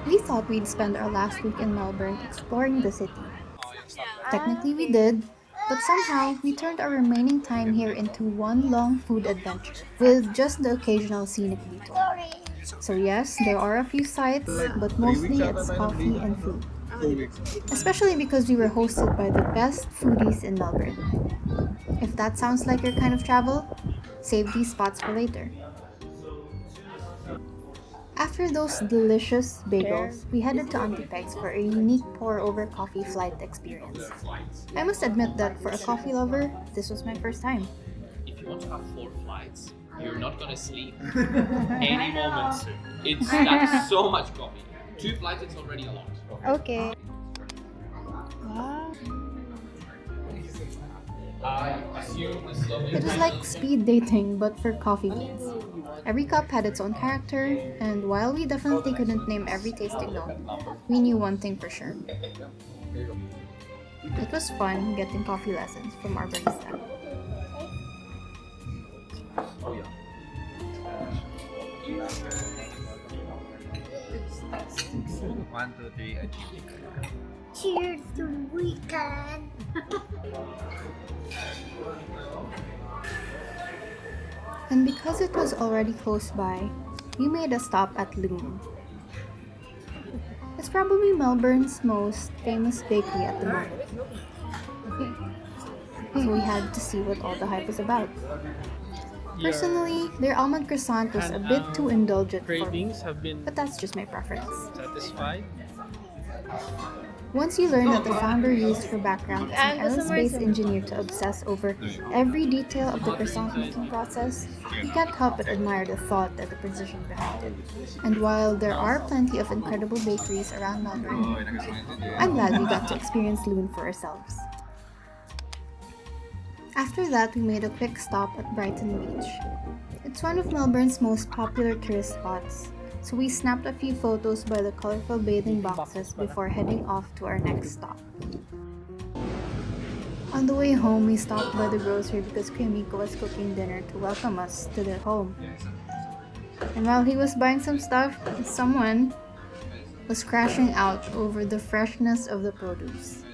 We thought we'd spend our last week in Melbourne exploring the city. Technically we did, but somehow we turned our remaining time here into one long food adventure, with just the occasional scenic detour. So yes, there are a few sights, but mostly it's coffee and food. Especially because we were hosted by the best foodies in Melbourne. If that sounds like your kind of travel, save these spots for later. After those delicious bagels, we headed to Aunty for a unique pour-over coffee flight experience. I must admit that for a coffee lover, this was my first time. If you want to have 4 flights, you're not gonna sleep any moment soon. That's so much coffee. 2 flights, it's already a lot. Okay. Wow. I assume the Slovene. It was like speed dating, but for coffee beans. Every cup had its own character, and while we definitely couldn't name every tasting note, we knew one thing for sure. It was fun getting coffee lessons from our barista. Oh yeah. 1, 2, 3, achieve. Cheers to the weekend! And because it was already close by, we made a stop at Lune. It's probably Melbourne's most famous bakery at the moment. So we had to see what all the hype was about. Personally, their almond croissant was a bit too indulgent for me, Cravings have been but that's just my preference. satisfied. Once you learn that the founder used for background as an aerospace engineer to obsess over every detail of the croissant making process, you can't help but admire the thought and the precision behind it. And while there are plenty of incredible bakeries around Melbourne, I'm glad we got to experience Lune for ourselves. After that, we made a quick stop at Brighton Beach. It's one of Melbourne's most popular tourist spots, so we snapped a few photos by the colorful bathing boxes before heading off to our next stop. On the way home, we stopped by the grocery because Creamico was cooking dinner to welcome us to their home. And while he was buying some stuff, someone was crashing out over the freshness of the produce.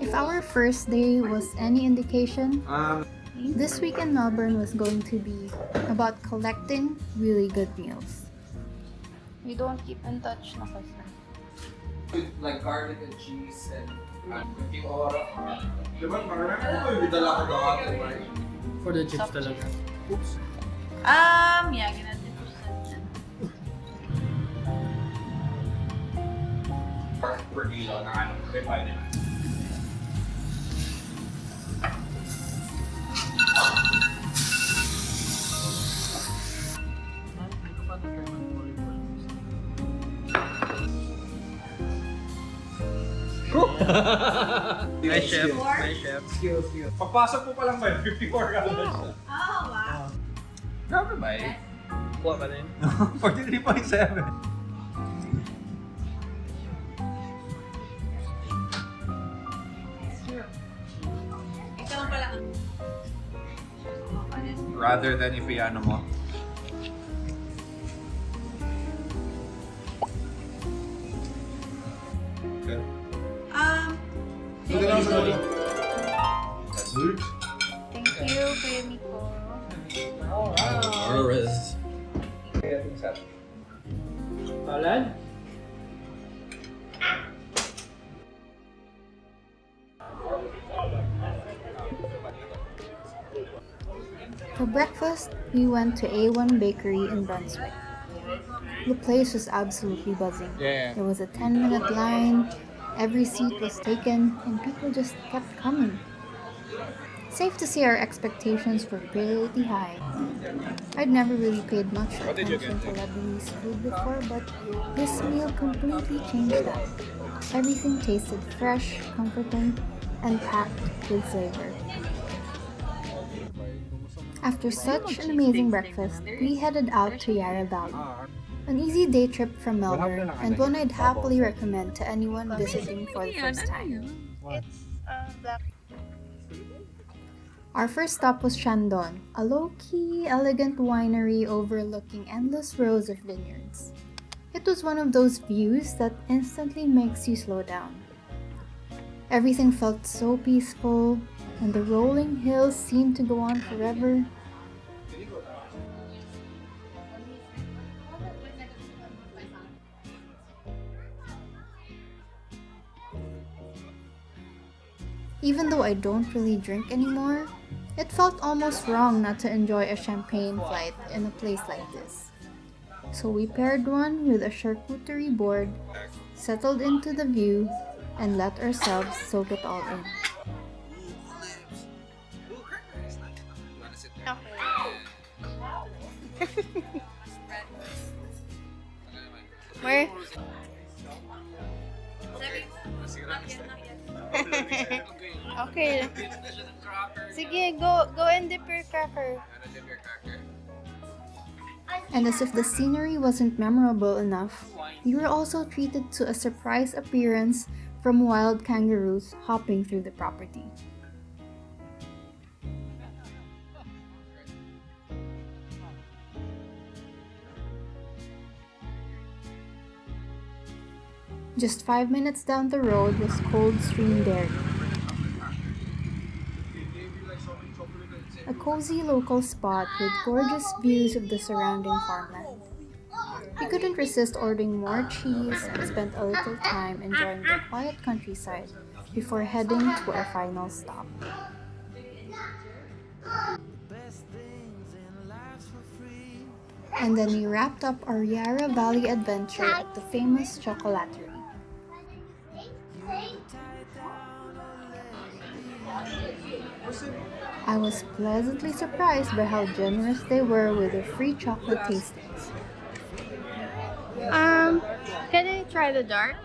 If our first day was any indication, this week in Melbourne was going to be about collecting really good meals. We don't keep in touch na kasi. Like garlic and cheese and cooking aura. Diba, marami ko dala ko lahat, right? For the chips talaga. Oops. Yeah, ginati ko sa dyan. Per kilo na ano, ribeye nila. Nice chef. Nice chef. Skills. Papasok po pa lang ba yun? 54 ka lang. Oh, wow. Grabe ba eh? Kuha ka rin. 43.7. Ikaw pala. Rather than if iano mo. Okay. Thank you. That's good. Thank you, Creamico. Alright. Kaya itong set. Alan? For breakfast, we went to A1 Bakery in Brunswick. The place was absolutely buzzing. Yeah. There was a 10-minute line, every seat was taken, and people just kept coming. Safe to say our expectations were pretty high. I'd never really paid much attention to Lebanese food before, but this meal completely changed that. Everything tasted fresh, comforting, and packed with flavor. After such an amazing breakfast, we headed out to Yarra Valley. An easy day trip from Melbourne, and one I'd happily recommend to anyone visiting for the first time. It's black. Our first stop was Chandon, a low-key, elegant winery overlooking endless rows of vineyards. It was one of those views that instantly makes you slow down. Everything felt so peaceful, and the rolling hills seemed to go on forever. Even though I don't really drink anymore, it felt almost wrong not to enjoy a champagne flight in a place like this. So we paired one with a charcuterie board, settled into the view, and let ourselves soak it all in. Where? Okay. Sige, go and dip your cracker. And as if the scenery wasn't memorable enough, we were also treated to a surprise appearance from wild kangaroos hopping through the property. Just 5 minutes down the road was Coldstream Dairy, a cozy local spot with gorgeous views of the surrounding farmland. We couldn't resist ordering more cheese and spent a little time enjoying the quiet countryside before heading to our final stop. And then we wrapped up our Yarra Valley adventure at the famous Chocolaterie. I was pleasantly surprised by how generous they were with their free chocolate tastings. Can I try the dark?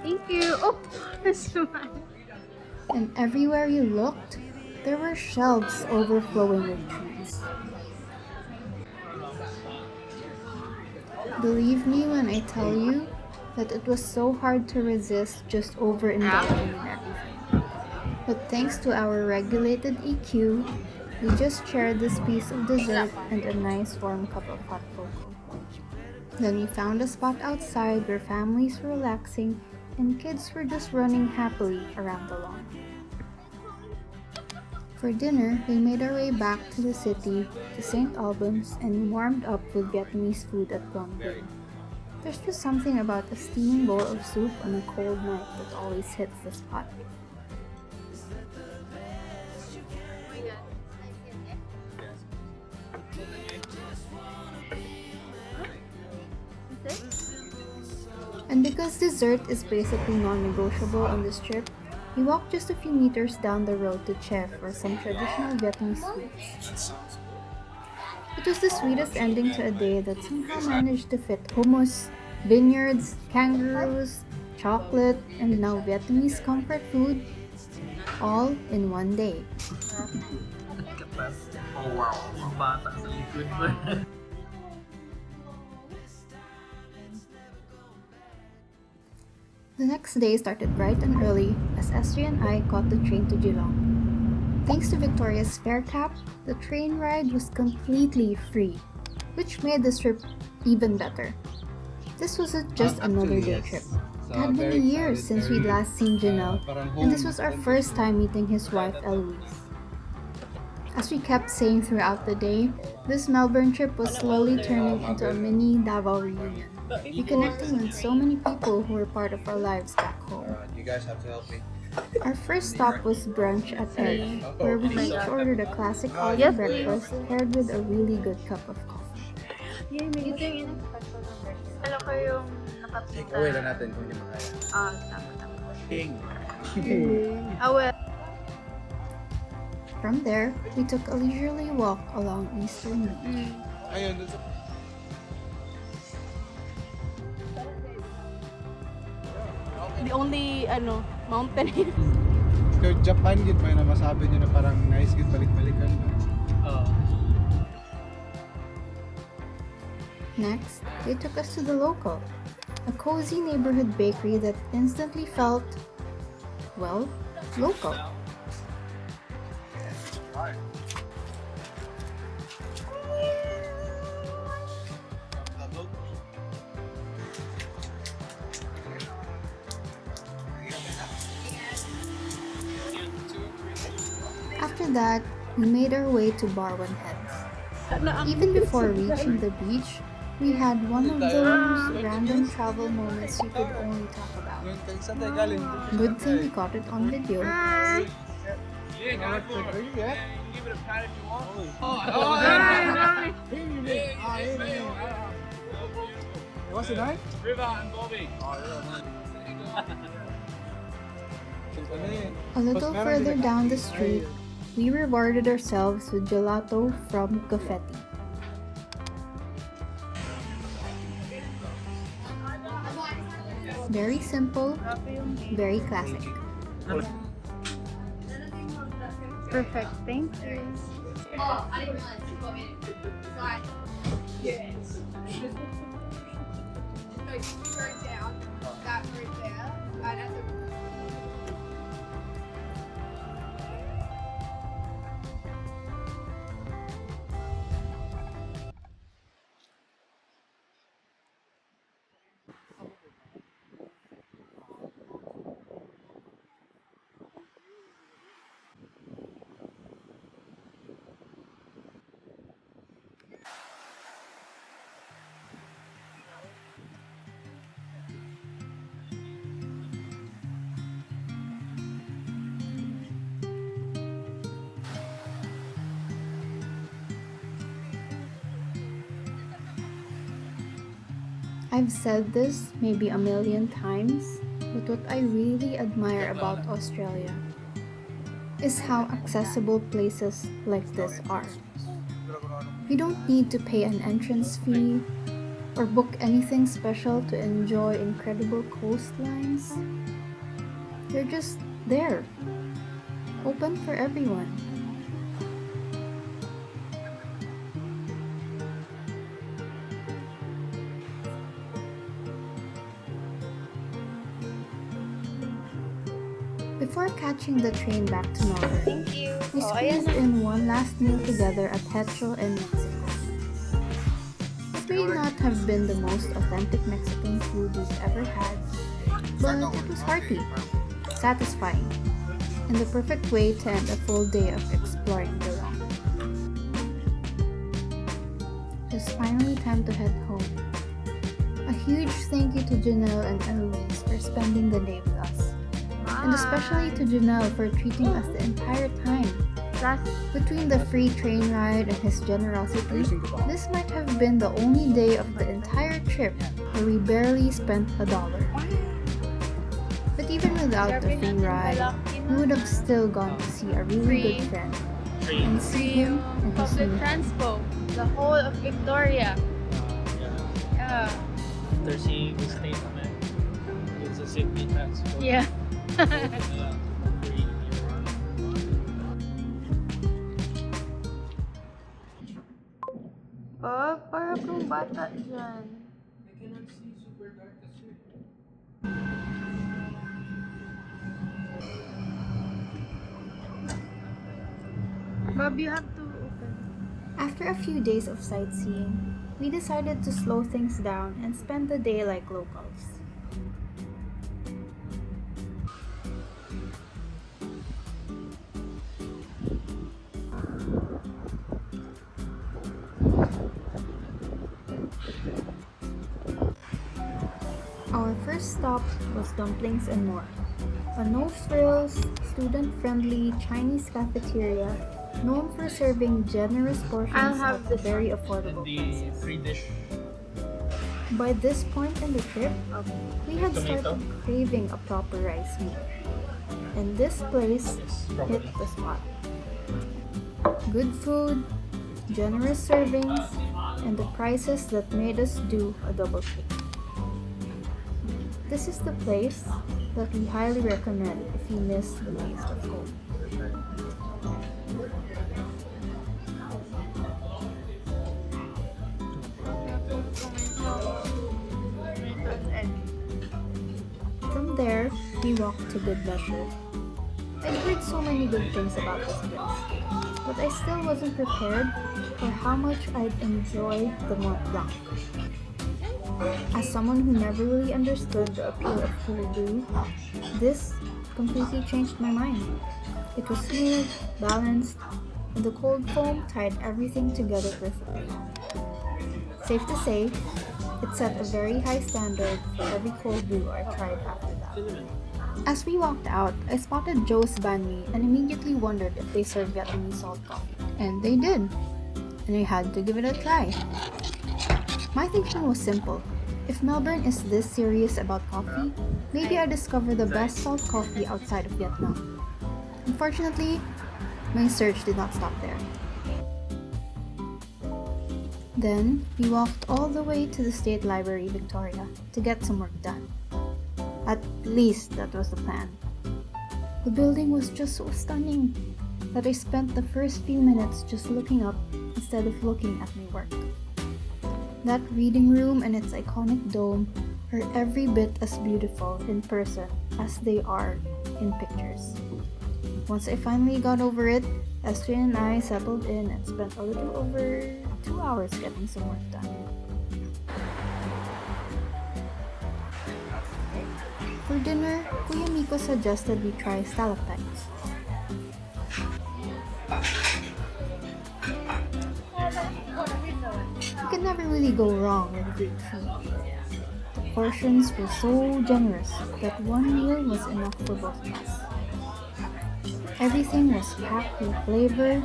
Thank you. Oh, that's mine. And everywhere you looked, there were shelves overflowing with treats. Believe me when I tell you that it was so hard to resist just overindulging in everything. But thanks to our regulated EQ, we just shared this piece of dessert and a nice warm cup of hot cocoa. Then we found a spot outside where families were relaxing and kids were just running happily around the lawn. For dinner, we made our way back to the city, to St. Albans, and warmed up with Vietnamese food at Quang. There's just something about a steaming bowl of soup on a cold night that always hits the spot. And because dessert is basically non-negotiable on this trip, we walked just a few meters down the road to Che for some traditional Vietnamese sweets. It was the sweetest ending to a day that somehow managed to fit hummus, vineyards, kangaroos, chocolate, and now Vietnamese comfort food, all in one day. Oh wow. Ang bata sa likod mo. The next day started bright and early as Esther and I caught the train to Geelong. Thanks to Victoria's fare cap, the train ride was completely free, which made this trip even better. This wasn't just another day trip. It had been a year since we'd last seen Janelle, and this was our first time meeting his wife Eloise. As we kept saying throughout the day, this Melbourne trip was slowly turning into a mini Davao reunion, reconnecting with so many people who were part of our lives back home. You guys have to help me. Our first stop was brunch at Edge, where we each ordered a classic Aussie breakfast paired with a really good cup of coffee. Ito yung in-expect ko number. Alam ko yung Take away lang natin kung hindi makaya. tama. King. Well. From there, we took a leisurely walk along Eastern Beach. Ayun, dun sa... The only, mountain. Kaya Japan, gid pa na masabi nyo na parang nice gid balik-balikan. Next, they took us to the Local, a cozy neighborhood bakery that instantly felt, well, local. After that, we made our way to Barwon Heads. Even before reaching the beach, we had one of those random travel moments you could only talk about. Good thing we got it on video. What's the name? River and Bobby. A little further down the street, we rewarded ourselves with gelato from Coffetti. Very simple, very classic. Perfect. Thank you. I've said this maybe a million times, but what I really admire about Australia is how accessible places like this are. You don't need to pay an entrance fee or book anything special to enjoy incredible coastlines. They're just there, open for everyone. Before catching the train back to Melbourne, Thank you. we squeezed in one last meal together at Hitchcock in Mexico. It may not have been the most authentic Mexican food we've ever had, but it was hearty, satisfying, and the perfect way to end a full day of exploring Geelong. It's finally time to head home. A huge thank you to Janelle and Eloise for spending the day with us. And especially to Janelle for treating us the entire time. Between the free train ride and his generosity, this might have been the only day of the entire trip where we barely spent $1. But even without the free ride, we would have still gone to see a really good friend and see him and his Public new transport. The whole of Victoria. Yeah. After seeing the state of it, it's a city transport. Yeah. Oh, para kung bata dyan. Bob, you have to open. After a few days of sightseeing, we decided to slow things down and spend the day like locals. Our first stop was Dumplings and More, a no-frills, student-friendly Chinese cafeteria known for serving generous portions at very affordable The prices. free dish. By this point in the trip, we had Tomato. started craving a proper rice meal, and this place hit the spot. Good food, generous servings, and the prices that made us do a double take. This is the place that we highly recommend if you miss the taste of home. From there, we walked to Good Measure. I've heard so many good things about this place. but I still wasn't prepared for how much I'd enjoy the Mont Blanc. As someone who never really understood the appeal of cold brew, this completely changed my mind. It was smooth, balanced, and the cold foam tied everything together perfectly. Safe to say, it set a very high standard for every cold brew I tried after that. As we walked out, I spotted Joe's banh mi and immediately wondered if they served Vietnamese salt coffee. And they did. And I had to give it a try. My thinking was simple. If Melbourne is this serious about coffee, maybe I discovered the best salt coffee outside of Vietnam. Unfortunately, my search did not stop there. Then, we walked all the way to the State Library, Victoria, to get some work done. At least that was the plan. The building was just so stunning that I spent the first few minutes just looking up instead of looking at my work. That reading room and its iconic dome are every bit as beautiful in person as they are in pictures. Once I finally got over it, Esther and I settled in and spent a little over 2 hours getting some work done. For dinner, Kuya Miko suggested we try stalactites. You can never really go wrong with Greek food. The portions were so generous that one meal was enough for both of us. Everything was packed with flavor,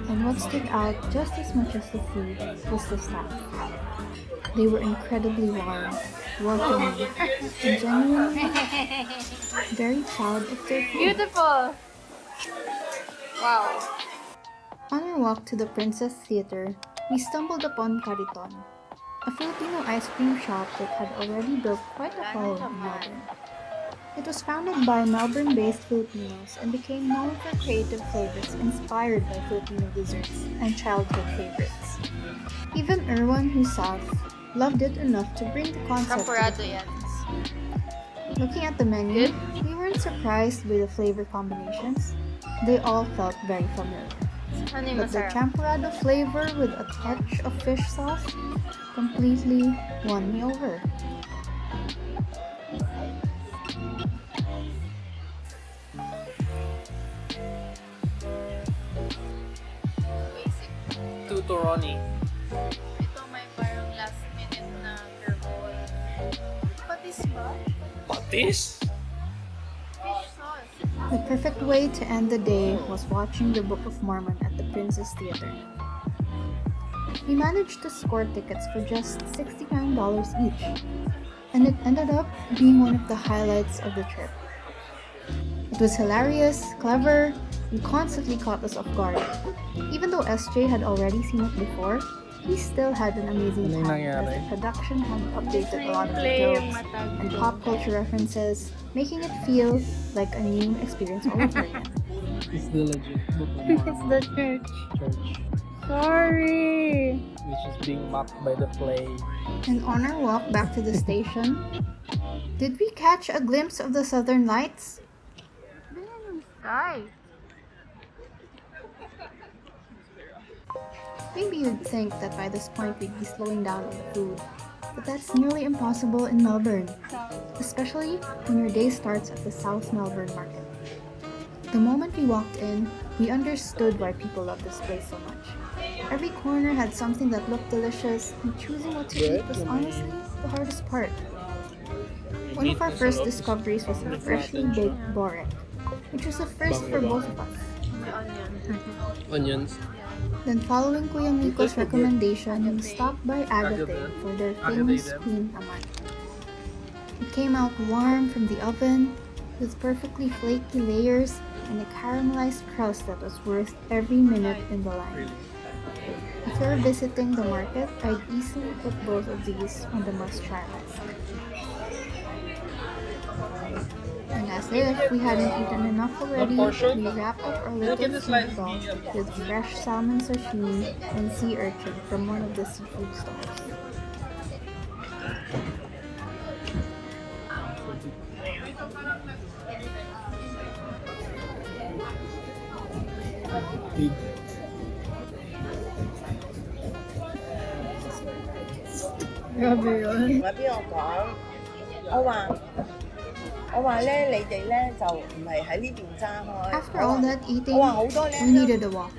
and what stood out just as much as the food was the staff. They were incredibly warm, welcoming, and genuinely very proud of their food. Beautiful! Wow. On our walk to the Princess Theatre, we stumbled upon Cariton, a Filipino ice cream shop that had already built quite a following in Melbourne. It was founded by Melbourne-based Filipinos and became known for creative flavors inspired by Filipino desserts and childhood favorites. Even Erwan himself loved it enough to bring the concept to the Campurado yan. Philippines. Looking at the menu, we weren't surprised with the flavor combinations. They all felt very familiar. Ano yung But the masarap? champurrado flavor with a touch of fish sauce completely won me over. Basic. Tutoroni. Ito may parang last minute na curveball. Patis ba? Patis? Fish sauce. The perfect way to end the day was watching the Book of Mormon at the Princess Theatre. We managed to score tickets for just $69 each, and it ended up being one of the highlights of the trip. It was hilarious, clever, and constantly caught us off guard. Even though SJ had already seen it before, he still had an amazing Ano yung time as nangyari? the production had updated a lot of the Play yung jokes matag. and pop culture references, making it feel like a new experience all over again. It's the legit Book of It's Mormon the church. church, Sorry! which is being mocked by the play. And on our walk back to the station, did we catch a glimpse of the Southern Lights? Sky. Maybe you'd think that by this point we'd be slowing down on the food, but that's nearly impossible in Melbourne, especially when your day starts at the South Melbourne market. The moment we walked in, we understood why people love this place so much. Every corner had something that looked delicious, and choosing what to eat was honestly the hardest part. One of our first discoveries was the freshly baked borek, which was a first for both of us. Onions. Then following Kuya Miko's recommendation, we stopped by Agate for their famous Queen Aman. It came out warm from the oven, with perfectly flaky layers and a caramelized crust that was worth every minute in the line. If you're visiting the market, I'd easily put both of these on the must-try list. And as if we hadn't eaten enough already, we wrapped up our little food bowl with fresh salmon sashimi and sea urchin from one of the seafood stalls. Grabe yun. 邊個講？我話咧，你哋咧就唔係喺呢邊揸開。 After all that eating, 我話好多咧 we needed a walk.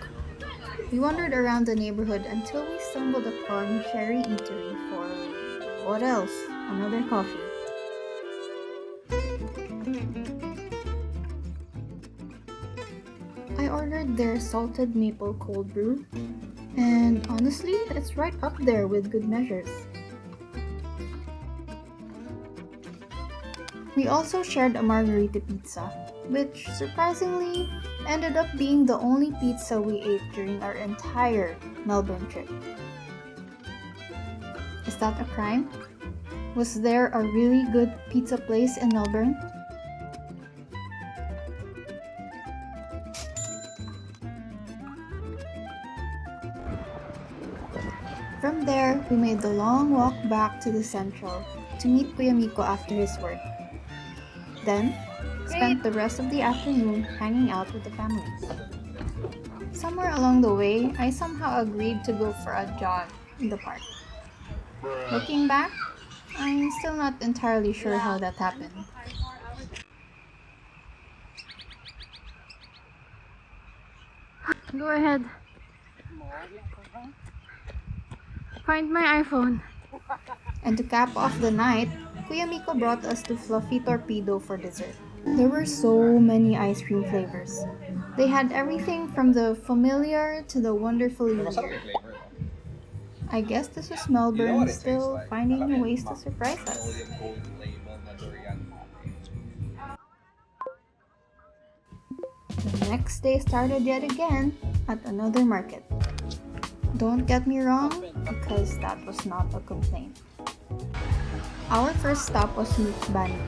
We wandered around the neighborhood until we stumbled upon Sherry Eatery for what else? Another coffee. I ordered their salted maple cold brew, and honestly, it's right up there with good measures. We also shared a margherita pizza, which surprisingly ended up being the only pizza we ate during our entire Melbourne trip. Is that a crime? Was there a really good pizza place in Melbourne? From there, we made the long walk back to the Central to meet Kuya Miko after his work. Then, spent the rest of the afternoon hanging out with the family. Somewhere along the way, I somehow agreed to go for a jog in the park. Looking back, I'm still not entirely sure how that happened. Go ahead. Find my iPhone. And to cap off the night, Kuya Miko brought us to Fluffy Torpedo for dessert. There were so many ice cream flavors. They had everything from the familiar to the wonderfully weird. I guess this was Melbourne still finding ways to surprise us. The next day started yet again at another market. Don't get me wrong, because that was not a complaint. Our first stop was Meets Bani,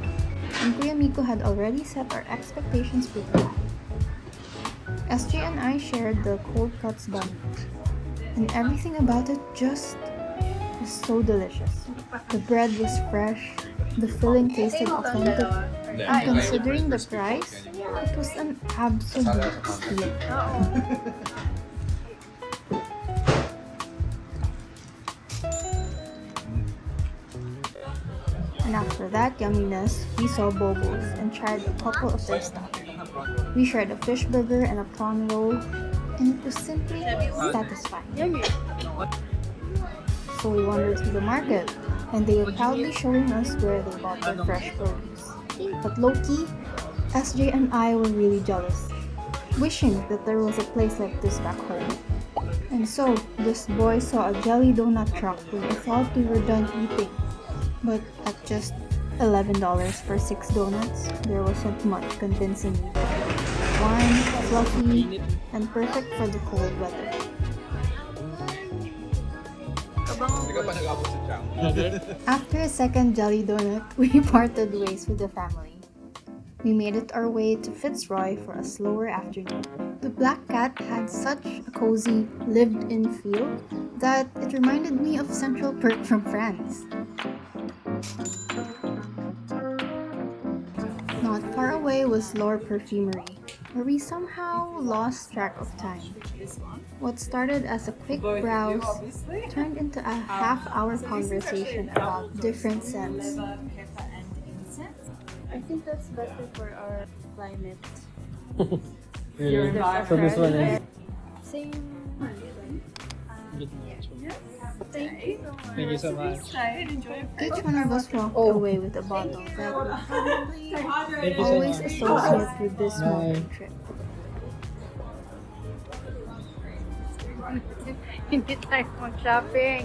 and Kuya Miko had already set our expectations pretty high. SJ and I shared the cold cuts bun, and everything about it just was so delicious. The bread was fresh, the filling tasted authentic, and considering the price, it was an absolute steal. And after that yumminess, we saw Bobos and tried a couple of their stuff. We shared a fish burger and a prawn roll, and it was simply satisfying. So we wandered through the market, and they were proudly showing us where they bought their fresh produce. But low-key, SJ and I were really jealous, wishing that there was a place like this back home. And so, this boy saw a jelly donut truck when we thought we were done eating. But at just $11 for 6 donuts, there wasn't much convincing me. Warm, fluffy, and perfect for the cold weather. After a second jelly donut, we parted ways with the family. We made it our way to Fitzroy for a slower afternoon. The Black Cat had such a cozy, lived-in feel that it reminded me of Central Perk from France. Not far away was Lore Perfumery, where we somehow lost track of time. What started as a quick browse turned into a half-hour conversation about different scents. I think that's better for our climate. Really? So this one is Same. bit much. Thank you so much. Thank you so much. Each one of us walked away with a bottle that we'll probably Thank you so always much. associate with this Bye. Melbourne trip. Hindi tayo mag-shopping.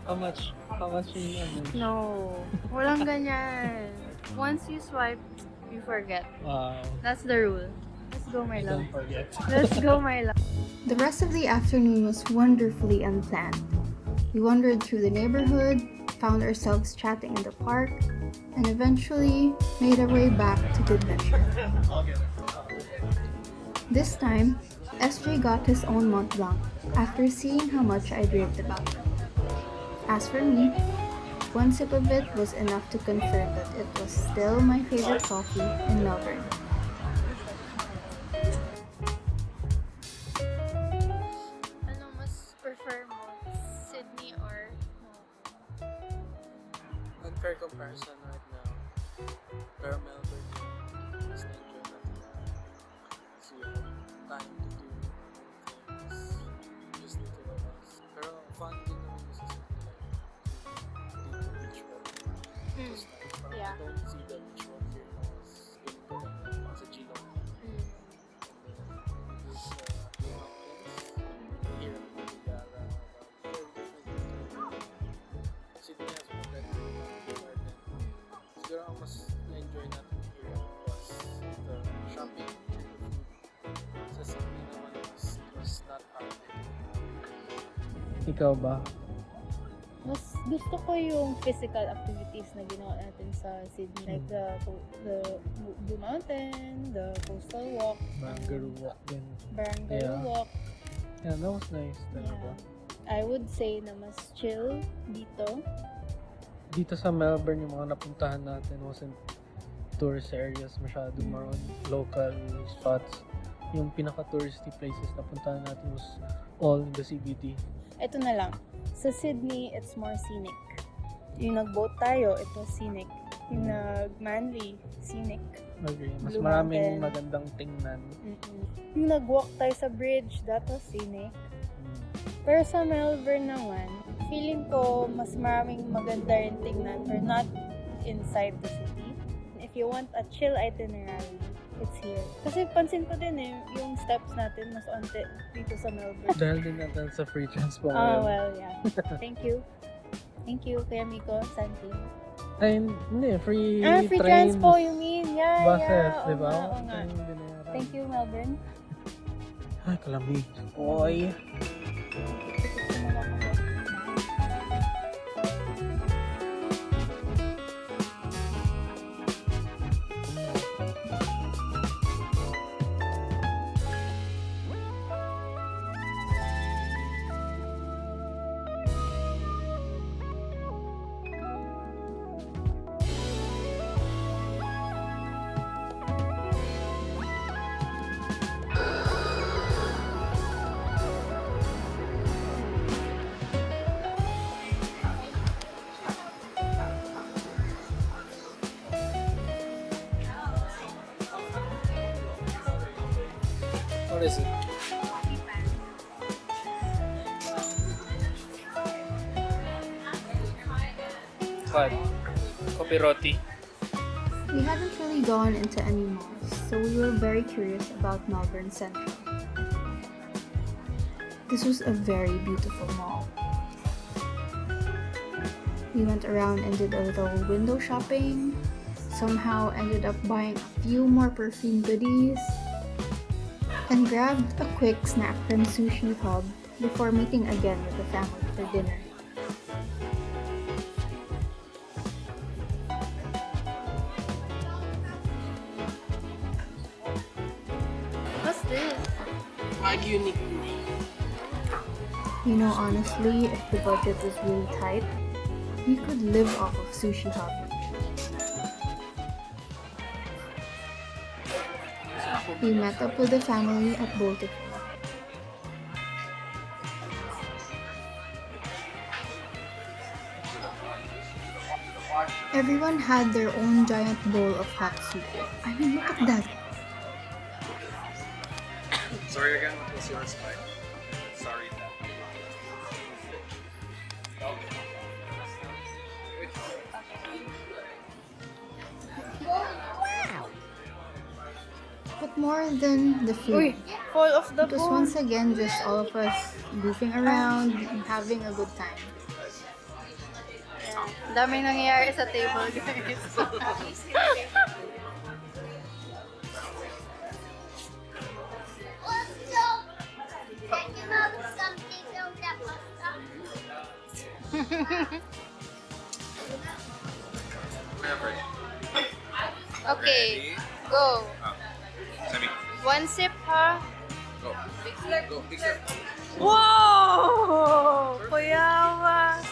How much? How much in No. Walang ganyan. Once you swipe, you forget. Wow. That's the rule. Let's go, my love. Don't forget. Let's go, my love. The rest of the afternoon was wonderfully unplanned. We wandered through the neighborhood, found ourselves chatting in the park, and eventually made our way back to Good Venture. This time, SJ got his own Mont Blanc after seeing how much I raved about it. As for me, one sip of it was enough to confirm that it was still my favorite coffee in Melbourne. Alfrieda, which one here was in sa Geelong. This mountains here in Yarra, Sydney has magandang garden. Siguro ang mas na-enjoy natin here was the shopping and the food. Sa Sydney naman was not hard. Ikaw ba? Mas gusto ko yung physical activities na ginawa natin sa Sydney. Like the Blue Mountain, the coastal walk, Barangay walk din. barangay Yeah. walk. Yeah, that was nice talaga. I would say na mas chill dito. Dito sa Melbourne, yung mga napuntahan natin wasn't tourist areas masyado, more on local spots. Yung pinaka-touristy places na puntahan natin was all in the CBD. Ito na lang. Sa Sydney, it's more scenic. Yung nag-boat tayo, it was scenic. Yung nag-Manly, scenic. Agree. Mas Blue maraming Mountain. magandang tingnan. Yung nag-walk tayo sa bridge, that was scenic. Pero sa Melbourne naman, feeling ko mas maraming maganda rin tingnan or not inside the city. If you want a chill itinerary, it's here. Kasi pansin ko din yung steps natin mas onte dito sa Melbourne. Dahil din natin sa free transpo Oh, ngayon. well, yeah. Thank you. Thank you, Kuya Miko, Santi. Ay, hindi. Free Free trains. transpo, you mean? Yeah, Buses, yeah. di ba? Oo nga. Ayun yung binayaran. Thank you, Melbourne. Ay, kalamig. Oy. What is it? What? Kopi roti. We hadn't really gone into any malls, so we were very curious about Melbourne Central. This was a very beautiful mall. We went around and did a little window shopping, somehow ended up buying a few more perfume goodies, and grabbed a quick snack from Sushi Hub before meeting again with the family for dinner. What's this? Unique. You know, honestly, if the budget was really tight, we could live off of Sushi Hub. We met up with the family at Baltic. Everyone had their own giant bowl of hot soup. I mean, look at that. Sorry again, what was your spike? Sorry. But more than the food, Full of the it was food. once again just all of us goofing around and having a good time. Daming nangyayari sa table, guys. Can you have something from the pasta? Okay, go. Semi. One sip, ha? Go. Go, big step. Wow! Kuyawas!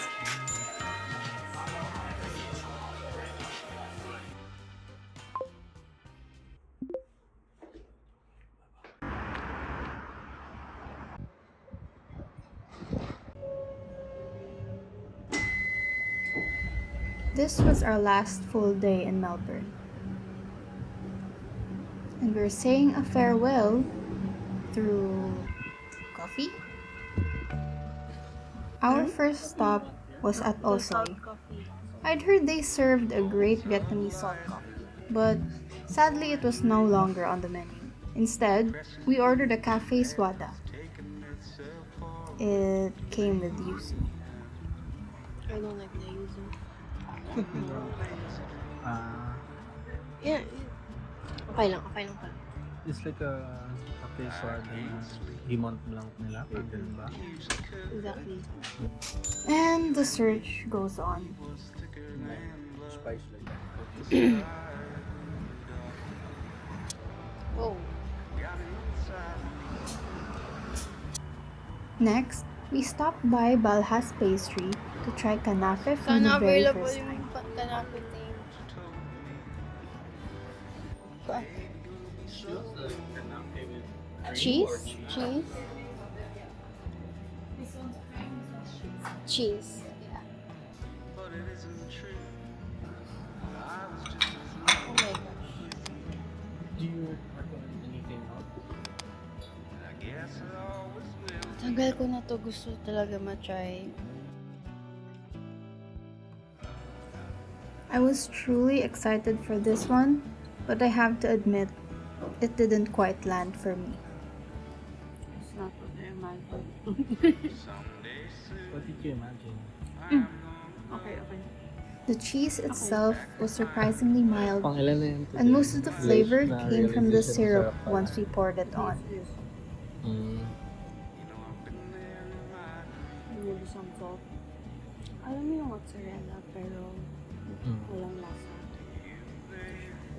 This was our last full day in Melbourne. And we're saying a farewell through coffee. Our first stop was at Osoi, I'd heard they served a great Vietnamese salt coffee, but sadly it was no longer on the menu. Instead, we ordered a cafe swada. It came with yuzu. I don't like the yuzu. Yeah. Okay lang pala. It's like a cafe sword Himont Blanc nila. Ganun ba? Exactly. And the search goes on. Spice like that. Oh. Next, we stopped by Balhas Pastry to try kanafe for the Sana very available first yung time. kanafe thing. Cheese? Cheese. Yeah. Oh my gosh. Do you recommend anything else? Tagal ko na to gusto talaga ma-try. I was truly excited for this one, but I have to admit, it didn't quite land for me. It's not what I imagined. What did you imagine? Okay. The cheese itself was surprisingly mild, Pang ilan na yun today? and most of the flavor Na came from the realization syrup sarap pala. once we poured it on. Maybe some salt. Alam mo yung mozzarella pero walang lasa.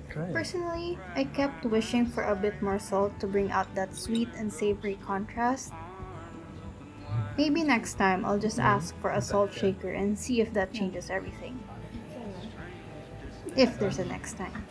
Try it. Personally, I kept wishing for a bit more salt to bring out that sweet and savory contrast. Maybe next time I'll just ask for a salt shaker and see if that changes everything. If there's a next time.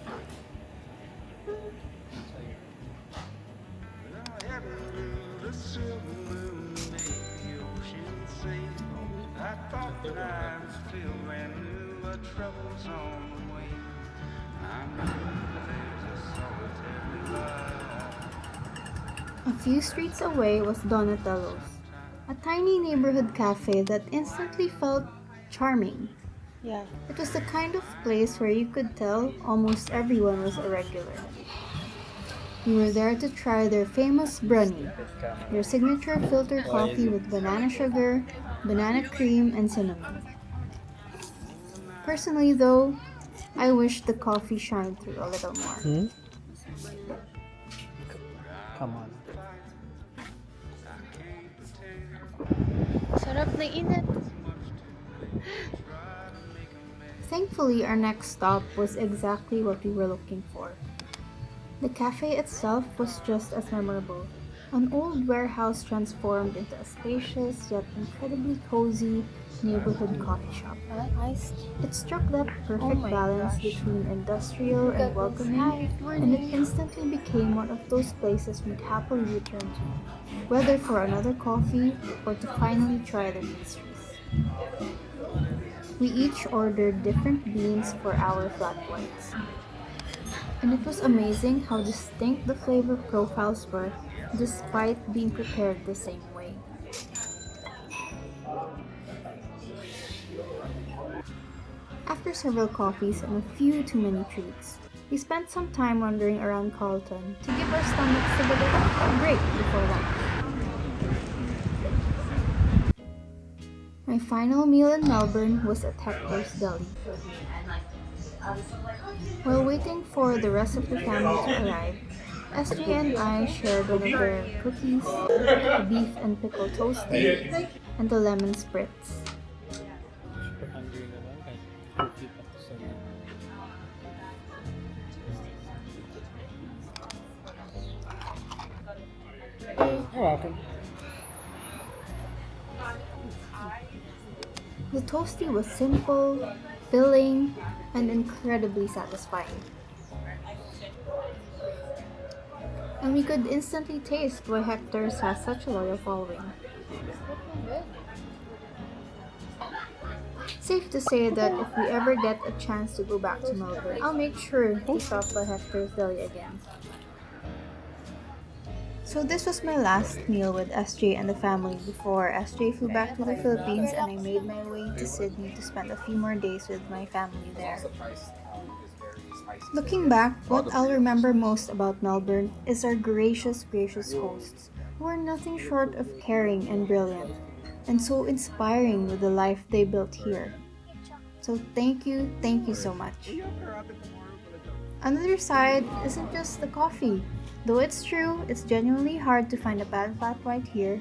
A few streets away was Donatello's, a tiny neighborhood cafe that instantly felt charming. Yeah. It was the kind of place where you could tell almost everyone was a regular. We were there to try their famous brunny, their signature filtered coffee with banana sugar, banana cream, and cinnamon. Personally though, I wish the coffee shined through a little more. Come on. Sarap na init. Thankfully, our next stop was exactly what we were looking for. The cafe itself was just as memorable. An old warehouse transformed into a spacious yet incredibly cozy neighborhood coffee shop. Iced. It struck that perfect Oh my balance gosh. between industrial and welcoming, and it instantly became one of those places we'd happily return to, whether for another coffee or to finally try their pastries. We each ordered different beans for our flat whites, and it was amazing how distinct the flavor profiles were despite being prepared the same way. After several coffees and a few too many treats, we spent some time wandering around Carlton to give our stomachs a bit of a break before lunch. My final meal in Melbourne was at Hector's Deli. While waiting for the rest of the family to arrive, SJ and I shared one of their cookies, the beef and pickle toasty, and the lemon spritz. Super hungry naman kahit cookie pa to sa You're welcome. The toasty was simple, filling, and incredibly satisfying. And we could instantly taste why Hector's has such a loyal following. Safe to say that if we ever get a chance to go back to Melbourne, I'll make sure to stop by Hector's Deli again. So this was my last meal with SJ and the family before SJ flew back to the Philippines and I made my way to Sydney to spend a few more days with my family there. Looking back, what I'll remember most about Melbourne is our gracious hosts, who are nothing short of caring and brilliant, and so inspiring with the life they built here. So thank you so much. Another side isn't just the coffee. Though it's true, it's genuinely hard to find a bad flat white here.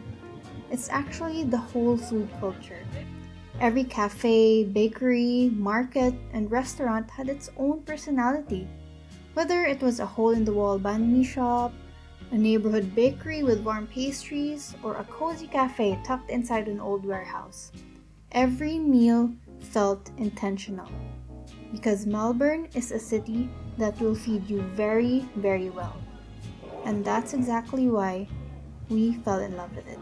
It's actually the whole food culture. Every cafe, bakery, market, and restaurant had its own personality. Whether it was a hole-in-the-wall banh mi shop, a neighborhood bakery with warm pastries, or a cozy cafe tucked inside an old warehouse, every meal felt intentional. Because Melbourne is a city that will feed you very, very well. And that's exactly why we fell in love with it.